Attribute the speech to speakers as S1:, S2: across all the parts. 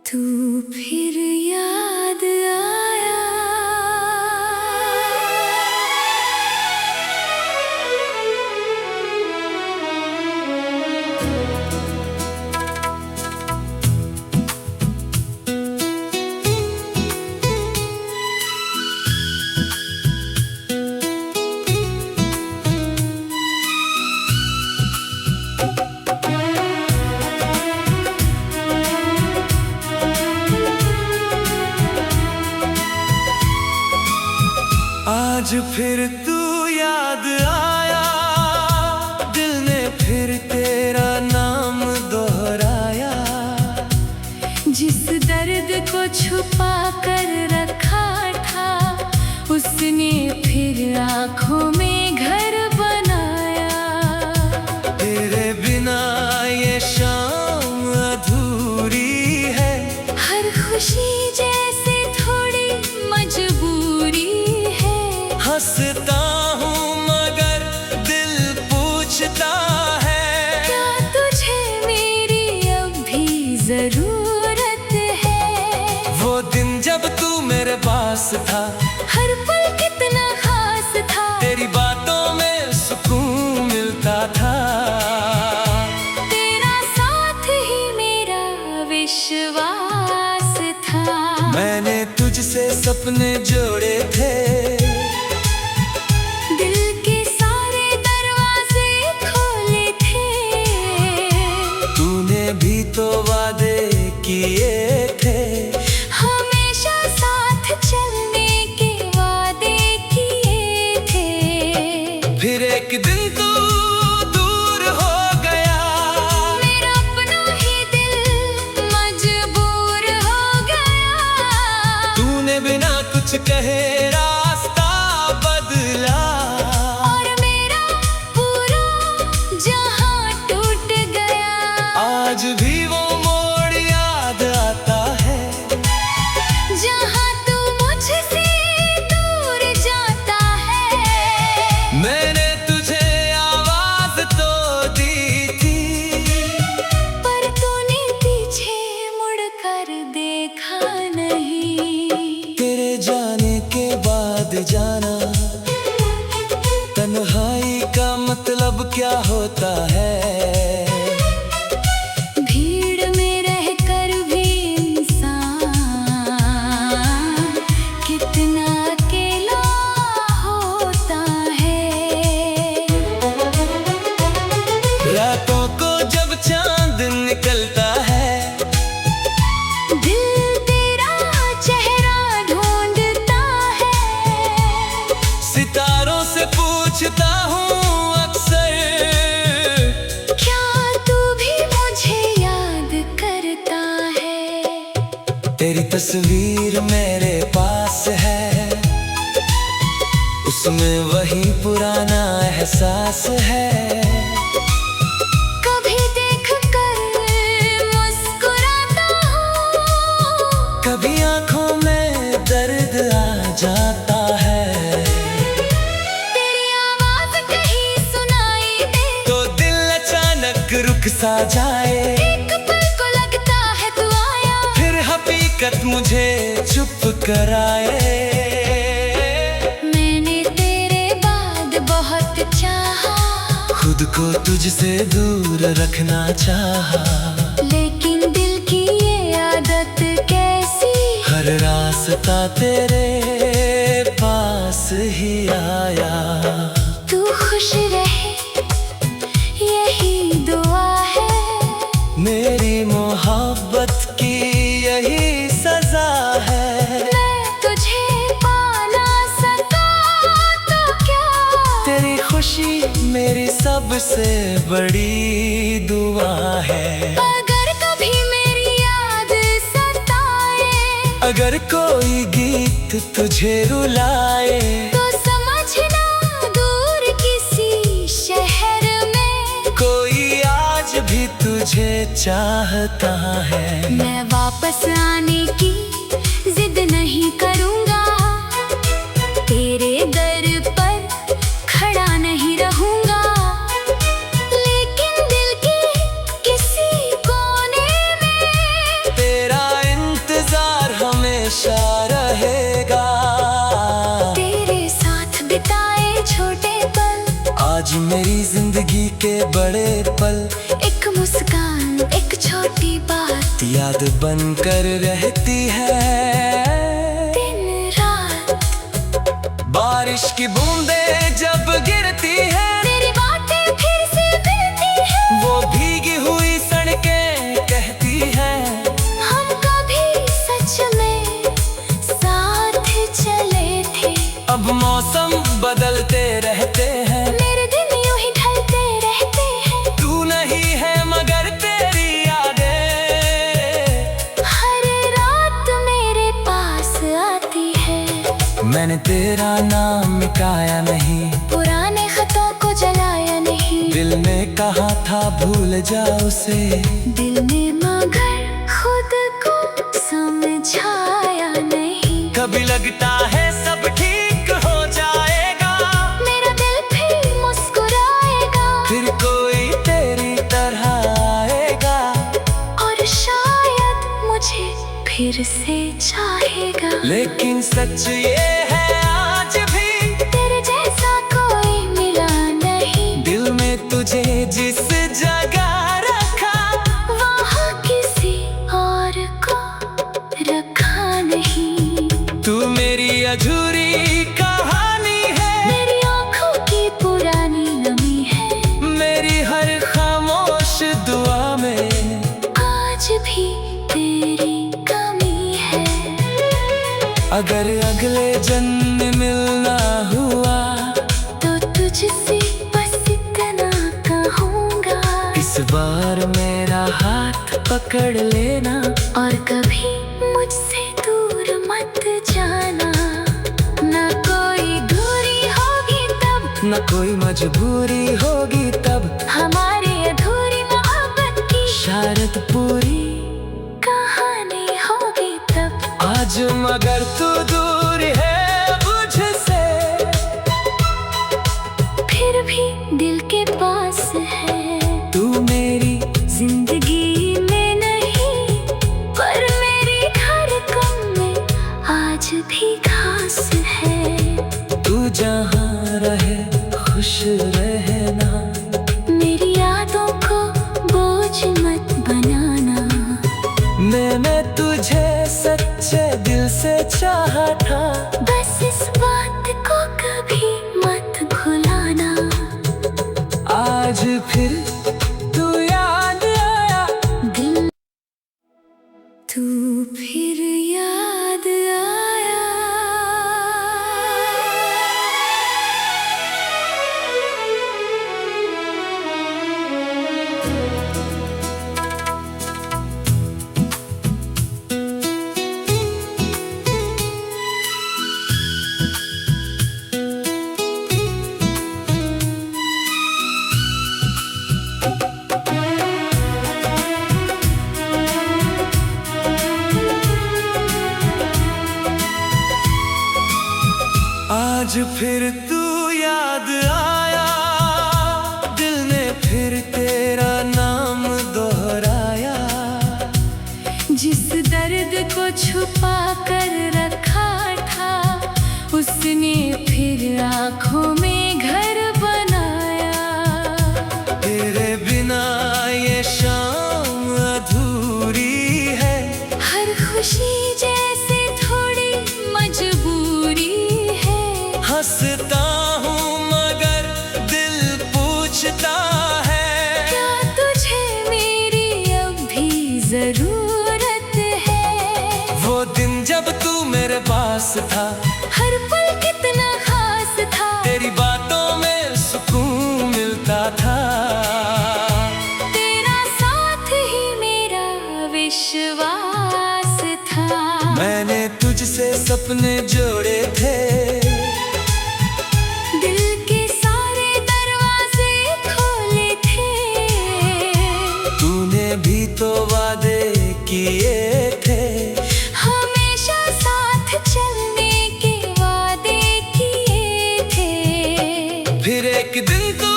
S1: तू फिर याद आया।
S2: आज फिर तू याद आया, दिल ने फिर तेरा नाम दोहराया।
S1: जिस दर्द को छुपा कर रखा था, उसने फिर आँखों में घर बनाया।
S2: तेरे बिना ये शाम अधूरी है,
S1: हर खुशी जैसे थोड़ी मजबूरी है।
S2: हंसता हूँ मगर दिल पूछता है,
S1: क्या तुझे मेरी अब भी जरूरत है?
S2: वो दिन जब तू मेरे पास था,
S1: हर पल कितना खास था।
S2: तेरी बातों में सुकून मिलता था।
S1: तेरा साथ ही मेरा विश्वास था।
S2: मैंने तुझसे सपने जोड़े थे,
S1: दिल के सारे दरवाजे खोले थे।
S2: तूने भी तो वादे किए थे,
S1: हमेशा साथ चलने के वादे किए थे।
S2: फिर एक दिन तू दूर हो गया,
S1: मेरा अपना ही दिल मजबूर हो गया।
S2: तूने बिना कुछ कहे रास्ता बदला,
S1: और मेरा पूरा जहां टूट गया।
S2: आज भी वो मोड़ याद आता है,
S1: जहां तू मुझसे दूर जाता है।
S2: मैंने तुझे आवाज तो दी थी,
S1: पर तूने पीछे मुड़कर देखा नहीं।
S2: तेरे जाने के बाद जाना, तन्हाई का मतलब क्या होता है।
S1: भीड़ में रहकर भी इंसान कितना अकेला होता है।
S2: रातों को जब चांद निकलता है,
S1: दिल तेरा चेहरा ढूंढता है।
S2: सितारों से पूछता हूँ अक्सर,
S1: क्या तू भी मुझे याद करता है?
S2: तेरी तस्वीर मेरे पास है, उसमें वही पुराना एहसास है।
S1: कभी देख कर मुस्कुराता हूँ,
S2: कभी आंखों में दर्द आ जाता है।
S1: तेरी आवाज कहीं सुनाई दे,
S2: तो दिल अचानक रुक सा जाए।
S1: एक पल को लगता है तू आया।
S2: फिर हकीकत मुझे चुप कराए।
S1: मैंने तेरे बाद बहुत चाहा,
S2: खुद को तुझसे दूर रखना चाहा,
S1: लेकिन दिल की ये आदत कैसी।
S2: हर रास्ता तेरे पास ही आया।
S1: तू खुश रहे यही दुआ है,
S2: मेरी मोहब्बत की यही सजा है।
S1: मैं तुझे पा ना सका तो क्या।
S2: तेरी खुशी मेरी सबसे बड़ी दुआ है।
S1: अगर कभी मेरी याद सताए,
S2: अगर कोई गीत तुझे रुलाए,
S1: तो समझना दूर किसी शहर में
S2: कोई आज भी तुझे चाहता है।
S1: मैं वापस आने की जिद नहीं करूँगा, तेरे दर पर खड़ा नहीं रहूँगा। लेकिन दिल के किसी कोने में
S2: हमेशा रहेगा।
S1: तेरे साथ बिताए छोटे पल,
S2: आज मेरी जिंदगी के बड़े पल,
S1: एक मुस्कान एक छोटी बात,
S2: याद बनकर रहती है।
S1: दिन रात
S2: बारिश की बूंदें जब गिरती है,
S1: तेरी बातें फिर से मिलती है।
S2: वो भीगी हुई सड़कें कहती है,
S1: हम कभी सच में साथ चले थे।
S2: अब मौसम बदलते रहते हैं,
S1: मेरे दिन यूं ही ढलते रहते हैं।
S2: तू नहीं है मगर तेरी यादें
S1: हर रात मेरे पास आती है।
S2: मैंने तेरा नाम मिटाया नहीं,
S1: पुराने खतों को जलाया नहीं,
S2: दिल में कहा था भूल जा उसे,
S1: दिल ने मगर खुद को समझाया नहीं।
S2: कभी लगता है सब ठीक हो जाएगा,
S1: मेरा दिल फिर मुस्कुराएगा,
S2: फिर कोई तेरी तरह आएगा,
S1: और शायद मुझे फिर से चाहेगा।
S2: लेकिन सच ये है आज भी
S1: तेरे जैसा कोई मिला नहीं,
S2: दिल में तुझे जिस जगह रखा,
S1: वहाँ किसी और को रखा नहीं।
S2: तू मेरी अधूरी कहानी है,
S1: मेरी आँखों की पुरानी नमी है,
S2: मेरी हर खामोश दुआ में
S1: आज भी तेरी कमी है।
S2: अगर अगले जन्म में मिलना हुआ,
S1: तो तुझसे बस इतना कहूँगा,
S2: इस बार मेरा हाथ पकड़ लेना,
S1: और कभी मुझसे दूर मत जाना। न कोई दूरी होगी तब,
S2: न कोई मजबूरी होगी तब,
S1: हमारी अधूरी मोहब्बत की
S2: शरत पूरी
S1: कहानी होगी तब।
S2: आज मगर तू दूर है मुझसे,
S1: फिर भी दिल के पास है।
S2: तू मेरी
S1: जिंदगी में नहीं, पर मेरी धड़कन में आज भी खास है।
S2: तू जहाँ रहे खुश रहना,
S1: मेरी यादों को बोझ मत बनाना।
S2: मैंने तुझे सच्चे दिल से चाहा था,
S1: बस इस बात को कभी मत भुलाना।
S2: आज फिर तू याद आया,
S1: दिल तू फिर याद आया।
S2: आज फिर तू याद आया, दिल ने फिर तेरा नाम दोहराया।
S1: जिस दर्द को छुपा कर रखा था, उसने फिर आँखों में घर बनाया।
S2: तेरे बिना ये शाम अधूरी है,
S1: हर खुशी जैसे थोड़ी मजबूरी है।
S2: हंसता हूँ मगर दिल पूछता है,
S1: क्या तुझे मेरी अब भी जरूरत है?
S2: वो दिन जब तू मेरे पास था,
S1: हर पल कितना खास था,
S2: तेरी बातों में सुकून मिलता था।
S1: तेरा साथ ही मेरा विश्वास था।
S2: मैंने तुझसे सपने जोड़े थे,
S1: दिल के सारे दरवाजे खोले थे।
S2: तूने भी तो वादे किए थे,
S1: हमेशा साथ चलने के वादे किए थे।
S2: फिर एक दिन तू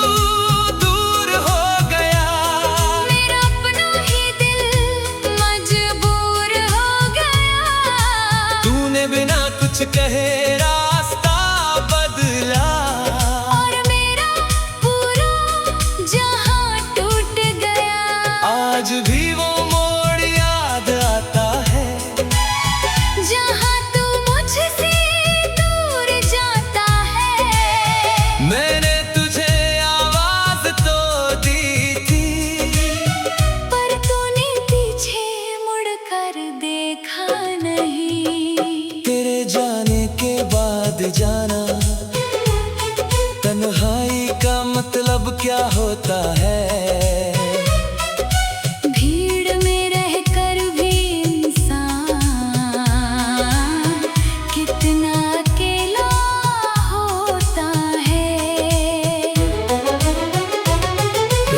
S2: दूर हो गया,
S1: मेरा अपना ही दिल मजबूर हो गया।
S2: तू कहे रास्ता बदला,
S1: और मेरा पूरा जहां टूट गया।
S2: आज भी वो मोड़ याद आता है
S1: जहां तू मुझसे दूर जाता है।
S2: मैंने तुझे आवाज तो दी थी,
S1: पर तूने पीछे मुड़कर देखा नहीं।
S2: तेरे जाने के बाद जाना, तन्हाई का मतलब क्या होता है।
S1: भीड़ में रहकर भी इंसान कितना अकेला होता है।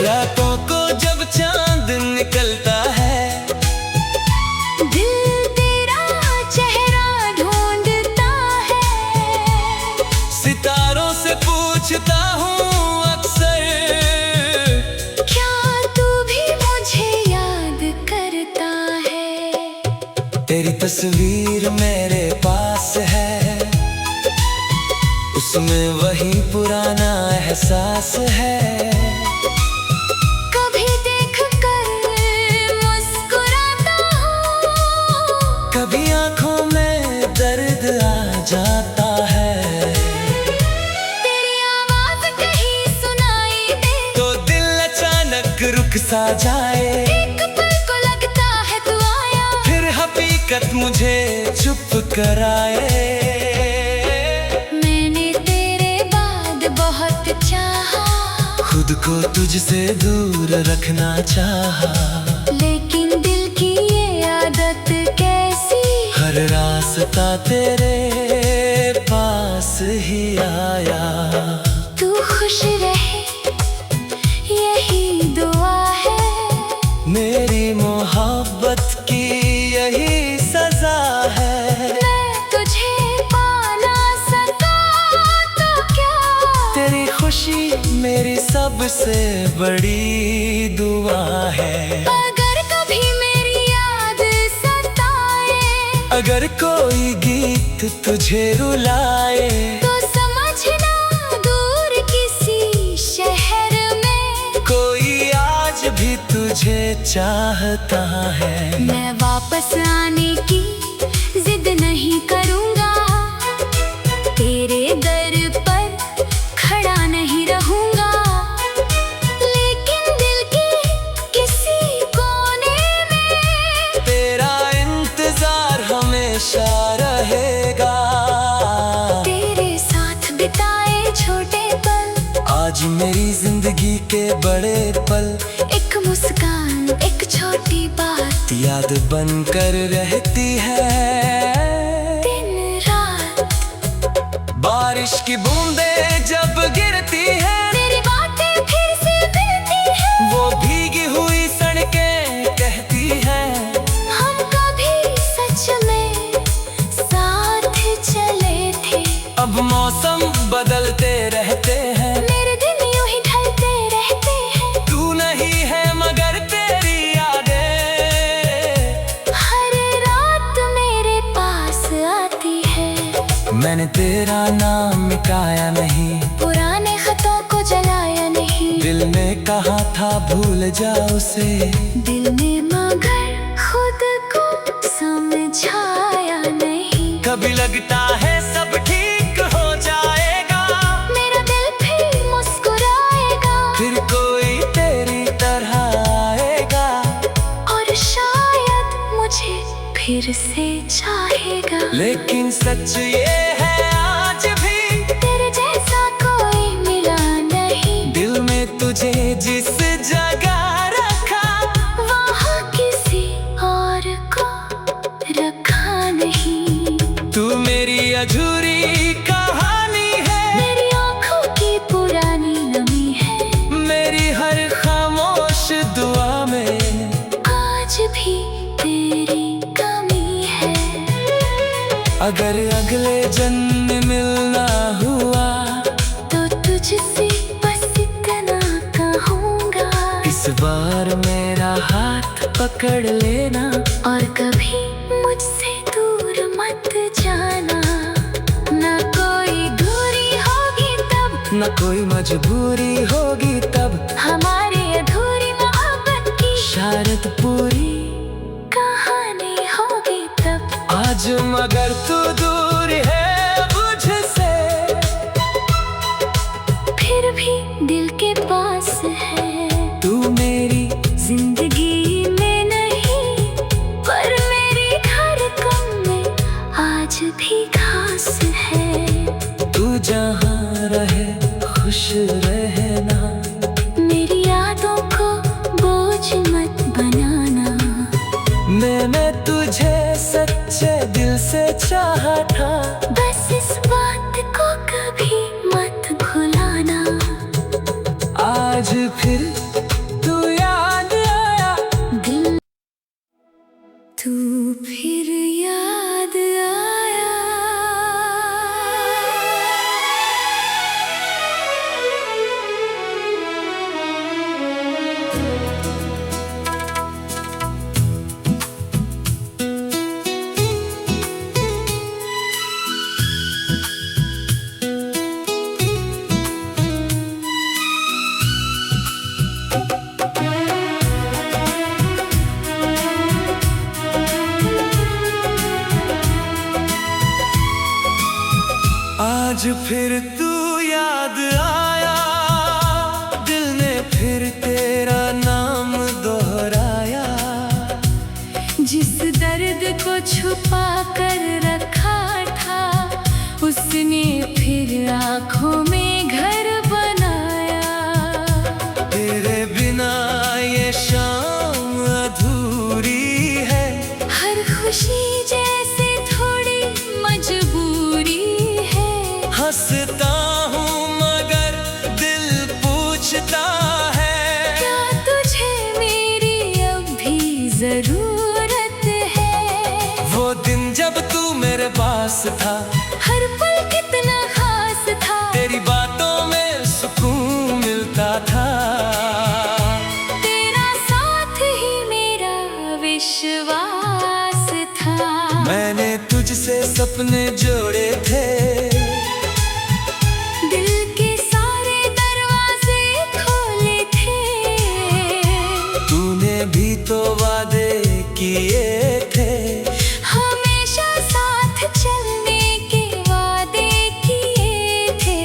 S2: रातों को जब चांद निकलता है,
S1: दिल तेरा चेहरा ढूंढता है।
S2: सितारों से पूछता हूँ अक्सर,
S1: क्या तू भी मुझे याद करता है।
S2: तेरी तस्वीर मेरे पास है, उसमें वही पुराना एहसास है।
S1: कभी देख कर मुस्कुराता हूँ,
S2: कभी आंखों में दर्द आ जाता है।
S1: तेरी आवाज कहीं सुनाई दे,
S2: तो दिल अचानक रुक सा जाए,
S1: एक पल को लगता है तू आया।
S2: फिर हकीकत मुझे चुप कराए।
S1: मैंने तेरे बाद बहुत चाहा,
S2: खुद को तुझसे दूर रखना चाहा,
S1: लेकिन दिल की ये आदत कैसी।
S2: हर रास्ता तेरे पास ही आया।
S1: तू खुश रहे यही दुआ है,
S2: मेरी मोहब्बत की यही सजा है।
S1: मैं तुझे पा ना सका तो क्या।
S2: तेरी खुशी मेरी सबसे बड़ी दुआ है।
S1: अगर कभी मेरी याद सताए,
S2: अगर कोई गीत तुझे रुलाए,
S1: तो समझना दूर किसी शहर में
S2: कोई आज भी तुझे चाहता है।
S1: मैं वापस आने की जिद नहीं करूँगा, तेरे दर पर खड़ा नहीं रहूँगा। लेकिन दिल के किसी कोने में
S2: तेरा इंतजार हमेशा रहेगा।
S1: तेरे साथ बिताए छोटे पल,
S2: आज मेरी जिंदगी के बड़े पल,
S1: एक मुस्कान एक छोटी बात,
S2: याद बनकर रहती है।
S1: दिन रात
S2: बारिश की बूंदें जब गिरती है,
S1: तेरी बातें फिर से मिलती है।
S2: वो भीगी हुई सड़कें कहती हैं,
S1: हम कभी सच में साथ चले थे।
S2: अब मौसम बदलते रहते हैं।
S1: मेरे दिन यूं ही ढलते रहते हैं।
S2: तू नहीं है मगर तेरी यादें
S1: हर रात मेरे पास आती है।
S2: मैंने तेरा नाम मिटाया नहीं,
S1: पुराने खतों को जलाया नहीं।
S2: दिल में कहा था भूल जा उसे,
S1: दिल में मगर खुद को समझाया नहीं।
S2: कभी लगता है सब ठीक हो जाएगा,
S1: मेरा दिल फिर मुस्कुराएगा,
S2: फिर कोई तेरी तरह आएगा,
S1: और शायद मुझे फिर से चाहेगा।
S2: लेकिन सच ये है आज भी
S1: तेरे जैसा कोई मिला नहीं।
S2: दिल में तुझे जिस जगह रखा,
S1: वहाँ किसी और को रखा नहीं।
S2: तू मेरी अधूरी कहानी है,
S1: मेरी आँखों की पुरानी नमी है।
S2: मेरी हर खामोश दुआ में
S1: आज भी तेरी कमी है।
S2: अगर अगले जन्म में मिलना हुआ,
S1: तो तुझसे बस इतना कहूँगा,
S2: इस बार मेरा हाथ पकड़ लेना,
S1: और कभी मुझसे दूर मत जाना।
S2: कोई मजबूरी होगी तब
S1: हमारी अधूरी मोहब्बत की
S2: शायद पूरी
S1: कहानी होगी तब।
S2: आज मगर तू दूर है मुझसे,
S1: फिर भी दिल के पास है।
S2: तू मेरी
S1: जिंदगी में नहीं पर मेरी धड़कन में आज भी खास है।
S2: तू जहाँ रहे खुश रहना,
S1: मेरी यादों को बोझ मत बनाना।
S2: मैंने तुझे सच्चे दिल से चाहा था,
S1: बस इस बात को कभी मत भुलाना।
S2: आज फिर तू याद आया,
S1: दिल तू फिर याद आया।
S2: आज फिर तू याद आया, दिल ने फिर तेरा नाम दोहराया।
S1: जिस दर्द को छुपा कर रखा था उसने फिर आँखों में घर बनाया।
S2: तेरे बिना ये शाम अधूरी है,
S1: हर खुशी जैसे थोड़ी मजबूरी है।
S2: हंसता हूँ मगर दिल पूछता है,
S1: क्या तुझे मेरी अब भी जरूरत है?
S2: वो दिन जब तू मेरे पास था,
S1: हर पल कितना खास था।
S2: तेरी बातों में सुकून मिलता था।
S1: तेरा साथ ही मेरा विश्वास था।
S2: मैंने तुझसे सपने जोड़े थे,
S1: दिल के सारे दरवाजे खोले थे।
S2: तूने भी तो वादे किए थे,
S1: हमेशा साथ चलने के वादे किए थे।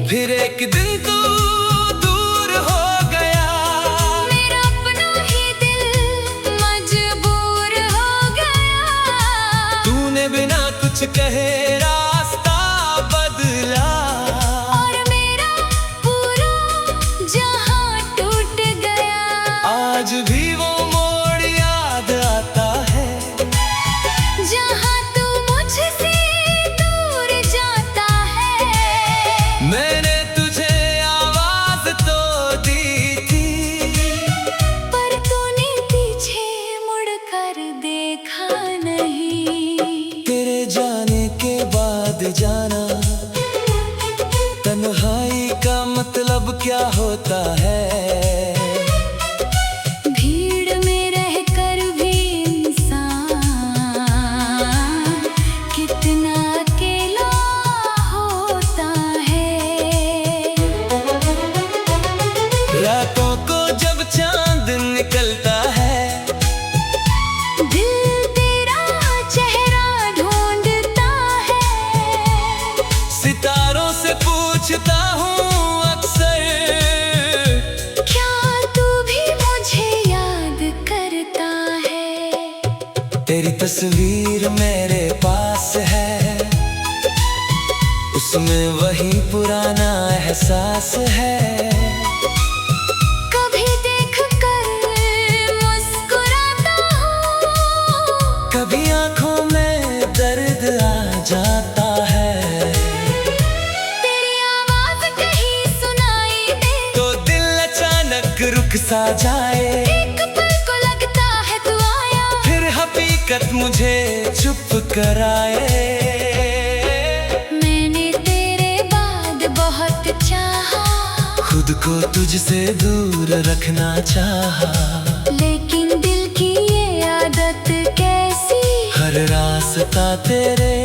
S2: फिर एक दिन तू दूर हो गया,
S1: मेरा अपना ही दिल मजबूर हो गया।
S2: तूने बिना कुछ कहे रास्ता बदला।
S1: और मेरा पूरा जहां टूट गया।
S2: आज भी वो मोड़ याद आता है,
S1: जहां तू मुझसे दूर जाता है।
S2: मैंने तुझे आवाज तो दी थी,
S1: पर तूने पीछे मुड़कर देखा नहीं।
S2: तेरे जाने के बाद जाना, तन्हाई का मतलब क्या होता है।
S1: भीड़ में रहकर भी इंसान कितना अकेला होता है।
S2: रातों को जब चांद निकलता है,
S1: दिल तेरा चेहरा ढूंढता है।
S2: सितारों से पूछता हूँ अक्सर,
S1: क्या तू भी मुझे याद करता है?
S2: तेरी तस्वीर मेरे पास है, उसमें वही पुराना एहसास है।
S1: कभी देख कर मुस्कुराता हूँ,
S2: कभी आंखों में दर्द आ जाता है।
S1: तेरी आवाज कहीं सुनाई दे
S2: तो दिल अचानक रुक सा जाए,
S1: एक पल को लगता है तू आया।
S2: फिर हकीकत मुझे चुप कराए।
S1: मैंने तेरे बाद बहुत चाहा,
S2: खुद को तुझसे दूर रखना चाहा,
S1: लेकिन दिल की ये आदत कैसी।
S2: हर रास्ता तेरे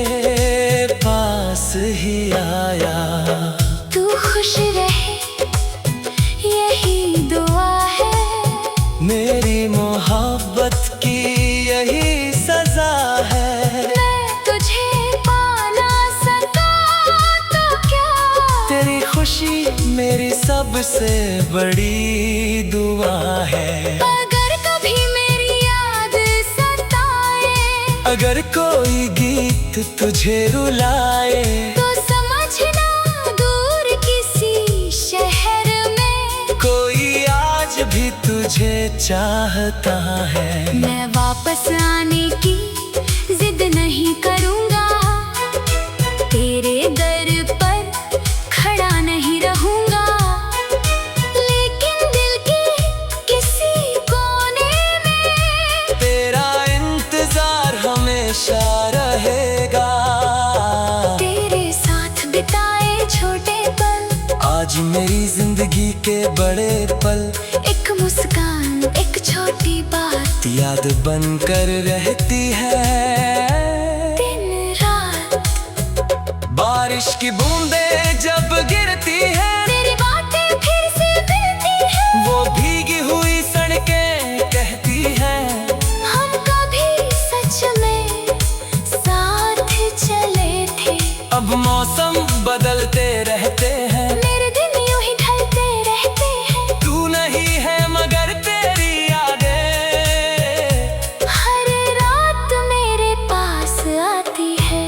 S2: पास ही आया।
S1: तू खुश
S2: सबसे बड़ी दुआ है।
S1: अगर कभी मेरी याद सताए,
S2: अगर कोई गीत तुझे रुलाए,
S1: तो समझना दूर किसी शहर में
S2: कोई आज भी तुझे चाहता है।
S1: मैं वापस आने की जिद नहीं करूँगा, तेरे दर पर खड़ा नहीं रहूँगा, लेकिन दिल के किसी कोने में
S2: तेरा इंतजार हमेशा रहेगा।
S1: तेरे साथ बिताए छोटे पल,
S2: आज मेरी जिंदगी के बड़े पल,
S1: एक मुस्कान एक छोटी बात
S2: याद बनकर रहती है।
S1: दिन रात
S2: बारिश की बूंदें जब गिरती है,
S1: तेरी बातें फिर से मिलती है।
S2: वो भीगी हुई सड़कें कहती हैं,
S1: हम कभी सच में साथ चले थे।
S2: अब मौसम बदलते रहते हैं,
S1: मेरे दिन यूं ही ढलते रहते हैं।
S2: तू नहीं है मगर तेरी यादें
S1: हर रात मेरे पास आती है।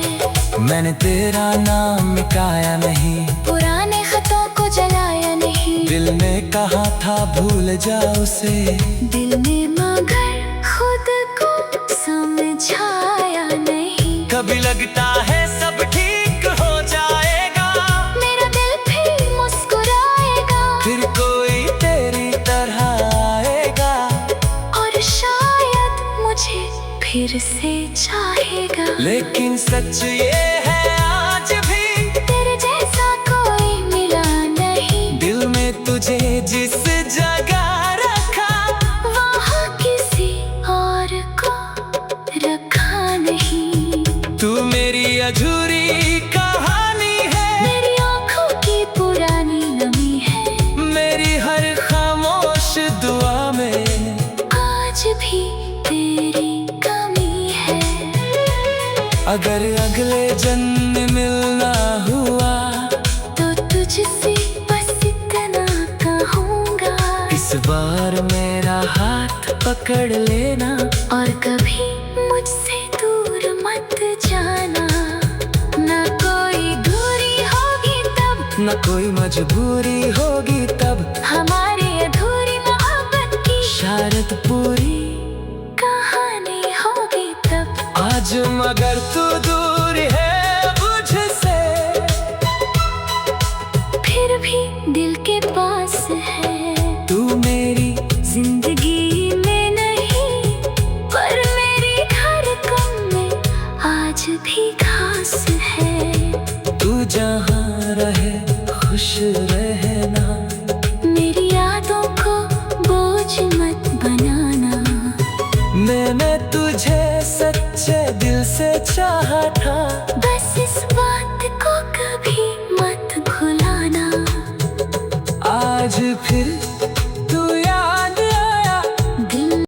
S2: मैंने तेरा नाम मिटाया नहीं,
S1: पुराने खतों को जलाया नहीं,
S2: दिल ने कहा था भूल जा उसे,
S1: दिल ने मगर खुद को समझाया नहीं।
S2: कभी लगता है सब ठीक हो जाएगा,
S1: मेरा दिल फिर मुस्कुराएगा,
S2: फिर कोई तेरी तरह आएगा,
S1: और शायद मुझे फिर से चाहेगा।
S2: लेकिन सच ये है आज भी
S1: तेरे जैसा कोई मिला नहीं,
S2: दिल में तुझे जिस जगह रखा,
S1: वहाँ किसी और को रखा नहीं।
S2: तू मेरी अधूरी कहानी है,
S1: मेरी आँखों की पुरानी नमी है,
S2: मेरी हर खामोश दुआ में
S1: आज भी तेरी कमी है।
S2: अगर अगले जन्म मिलना हुआ,
S1: तो तुझसे बस इतना कहूँगा,
S2: इस बार मेरा हाथ पकड़ लेना,
S1: और कभी मुझसे दूर मत जाना। न कोई दूरी होगी तब,
S2: न कोई मजबूरी होगी तब,
S1: हमारी अधूरी मोहब्बत की
S2: शायद पूरी
S1: कहानी होगी तब।
S2: आज मगर तू दूर है मुझसे,
S1: फिर भी दिल के पास है।
S2: तू मेरी
S1: जिंदगी में नहीं, पर मेरी धड़कन में आज भी खास है।
S2: तू जहाँ रहे खुश रहना,
S1: मेरी यादों को बोझ मत बनाना।
S2: मैंने तुझे सच्चे दिल से चाहा था,